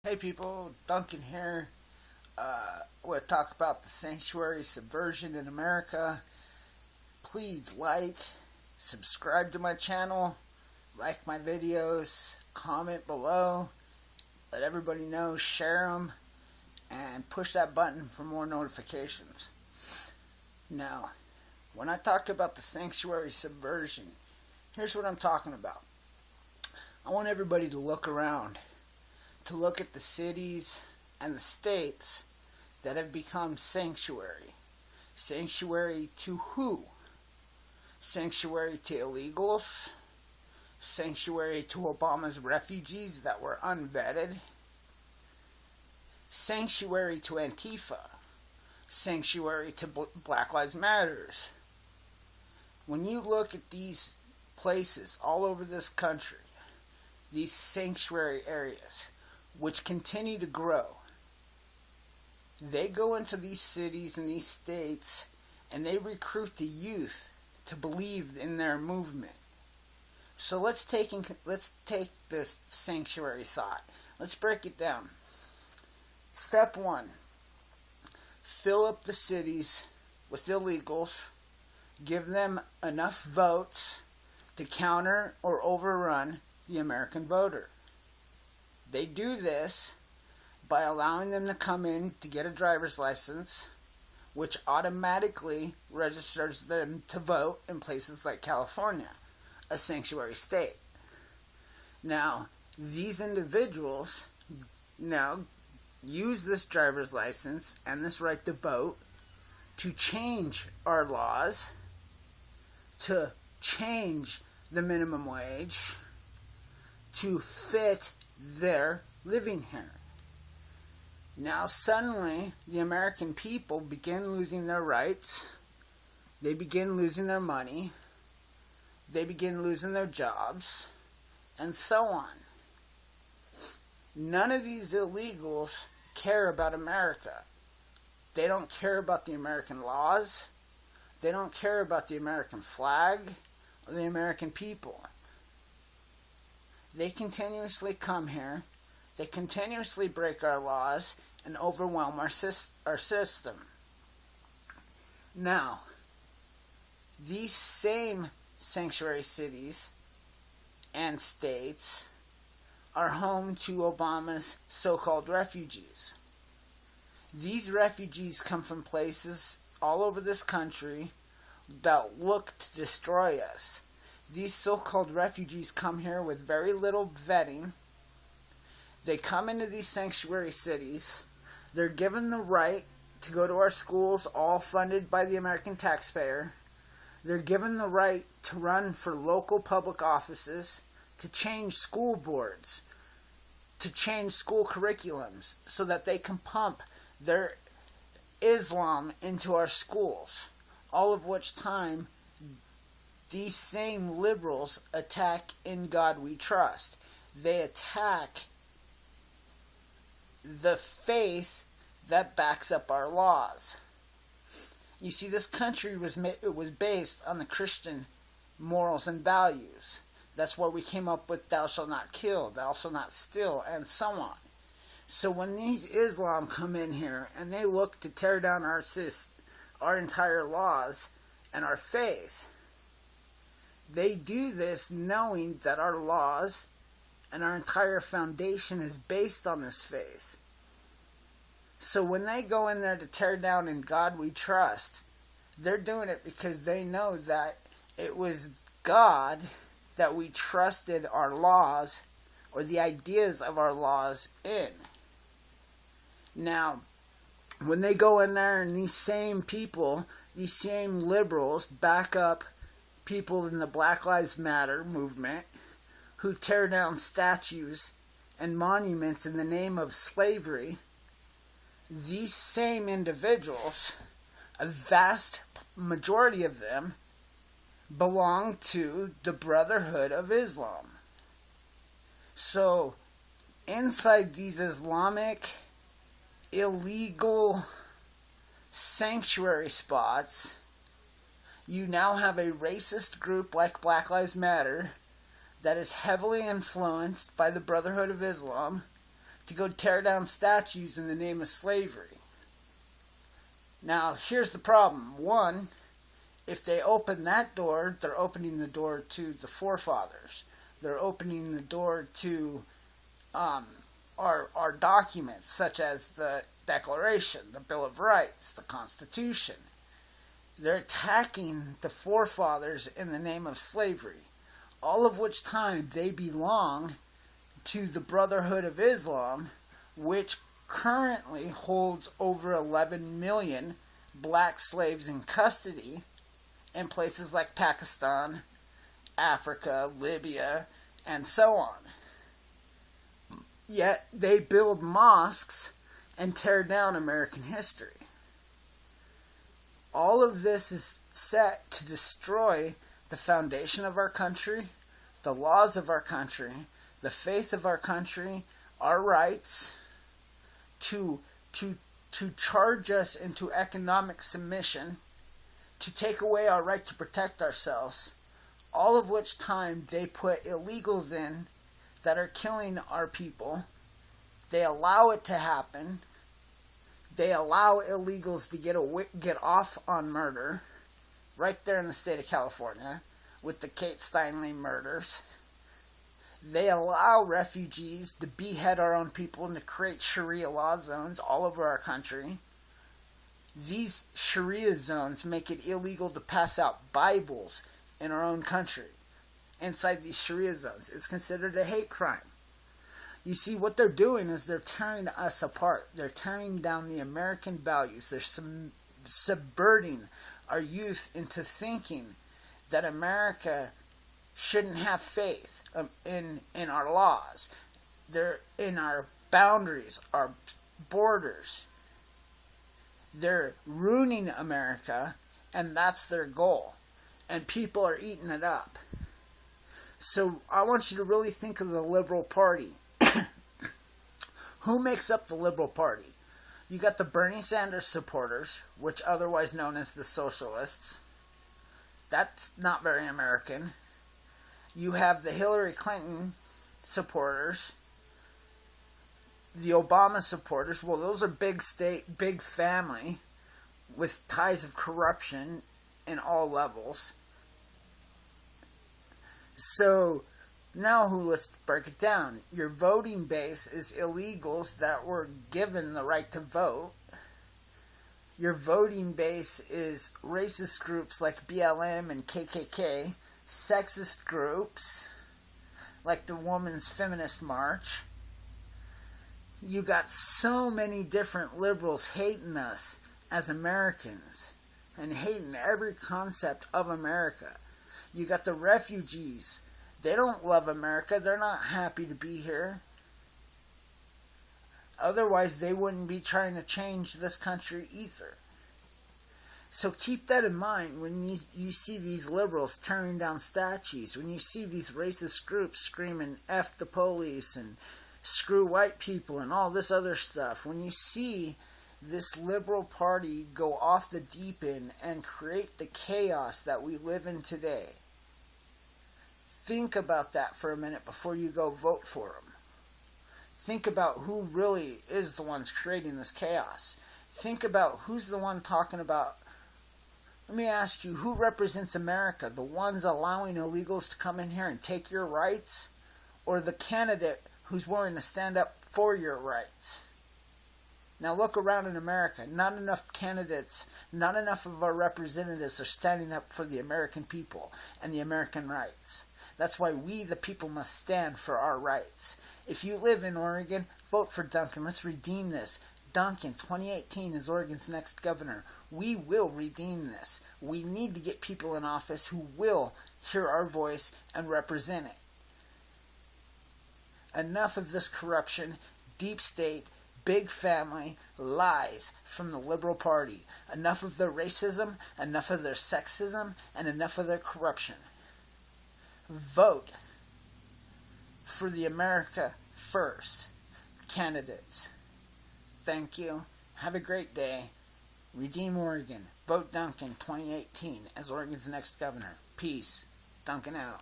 Hey people, Duncan here. We'll talk about the sanctuary subversion in America. Please subscribe to my channel, like my videos, comment below, let everybody know, share them, and push that button for more notifications. Now, when I talk about the sanctuary subversion, here's what I'm talking about. I want everybody to look around, to look at the cities and the states that have become sanctuary. Sanctuary to who? Sanctuary to illegals, sanctuary to Obama's refugees that were unvetted, sanctuary to Antifa, sanctuary to Black Lives Matters. When you look at these places all over this country, these sanctuary areas, which continue to grow, they go into these cities and these states and they recruit the youth to believe in their movement. So let's take this sanctuary thought. Let's break it down. Step 1. Fill up the cities with illegals. Give them enough votes to counter or overrun the American voter. They do this by allowing them to come in to get a driver's license, which automatically registers them to vote in places like California, a sanctuary state. Now, these individuals now use this driver's license and this right to vote to change our laws, to change the minimum wage, to fit their living here. Now suddenly the American people begin losing their rights, they begin losing their money, they begin losing their jobs, and so on. None of these illegals care about America. They don't care about the American laws, they don't care about the American flag or the American people. They continuously come here, they continuously break our laws and overwhelm our system. Now, these same sanctuary cities and states are home to Obama's so-called refugees. These refugees come from places all over this country that look to destroy us. These so-called refugees come here with very little vetting. They come into these sanctuary cities. They're given the right to go to our schools, all funded by the American taxpayer. They're given the right to run for local public offices, to change school boards, to change school curriculums so that they can pump their Islam into our schools. All of which time these same liberals attack In God We Trust. They attack the faith that backs up our laws. You see, this country was based on the Christian morals and values. That's where we came up with thou shalt not kill, thou shalt not steal, and so on. So when these Islam come in here and they look to tear down our entire laws and our faith, they do this knowing that our laws and our entire foundation is based on this faith. So when they go in there to tear down In God We Trust, they're doing it because they know that it was God that we trusted our laws or the ideas of our laws in. Now, when they go in there and these same people, these same liberals back up people in the Black Lives Matter movement who tear down statues and monuments in the name of slavery, these same individuals, a vast majority of them, belong to the Brotherhood of Islam. So, inside these Islamic, illegal sanctuary spots, you now have a racist group like Black Lives Matter that is heavily influenced by the Brotherhood of Islam to go tear down statues in the name of slavery. Now, here's the problem. One, if they open that door, they're opening the door to the forefathers. They're opening the door to our documents, such as the Declaration, the Bill of Rights, the Constitution. They're attacking the forefathers in the name of slavery, all of which time they belong to the Brotherhood of Islam, which currently holds over 11 million black slaves in custody in places like Pakistan, Africa, Libya, and so on. Yet they build mosques and tear down American history. All of this is set to destroy the foundation of our country, the laws of our country, the faith of our country, our rights, to charge us into economic submission, to take away our right to protect ourselves, all of which time they put illegals in that are killing our people. They allow it to happen. They allow illegals to get off on murder right there in the state of California with the Kate Steinle murders. They allow refugees to behead our own people and to create Sharia law zones all over our country. These Sharia zones make it illegal to pass out Bibles in our own country. Inside these Sharia zones, it's considered a hate crime. You see, what they're doing is they're tearing us apart. They're tearing down the American values. They're subverting our youth into thinking that America shouldn't have faith in our laws. They're in our boundaries, our borders. They're ruining America, and that's their goal. And people are eating it up. So I want you to really think of the Liberal Party. Who makes up the Liberal Party? You got the Bernie Sanders supporters, which otherwise known as the Socialists. That's not very American. You have the Hillary Clinton supporters, the Obama supporters. Well, those are big state, big family with ties of corruption in all levels. So now let's break it down. Your voting base is illegals that were given the right to vote. Your voting base is racist groups like BLM and KKK, sexist groups like the Women's Feminist March. You got so many different liberals hating us as Americans and hating every concept of America. You got the refugees. They don't love America. They're not happy to be here. Otherwise, they wouldn't be trying to change this country either. So keep that in mind when you see these liberals tearing down statues, when you see these racist groups screaming F the police and screw white people and all this other stuff. When you see this Liberal Party go off the deep end and create the chaos that we live in today, think about that for a minute before you go vote for them. Think about who really is the ones creating this chaos. Think about who's the one talking about. Let me ask you, who represents America? The ones allowing illegals to come in here and take your rights? Or the candidate who's willing to stand up for your rights? Now look around in America. Not enough candidates, not enough of our representatives are standing up for the American people and the American rights. That's why we, the people, must stand for our rights. If you live in Oregon, vote for Duncan. Let's redeem this. Duncan, 2018, is Oregon's next governor. We will redeem this. We need to get people in office who will hear our voice and represent it. Enough of this corruption, deep state, big family lies from the Liberal Party. Enough of their racism, enough of their sexism, and enough of their corruption. Vote for the America First candidates. Thank you. Have a great day. Redeem Oregon. Vote Duncan 2018 as Oregon's next governor. Peace. Duncan out.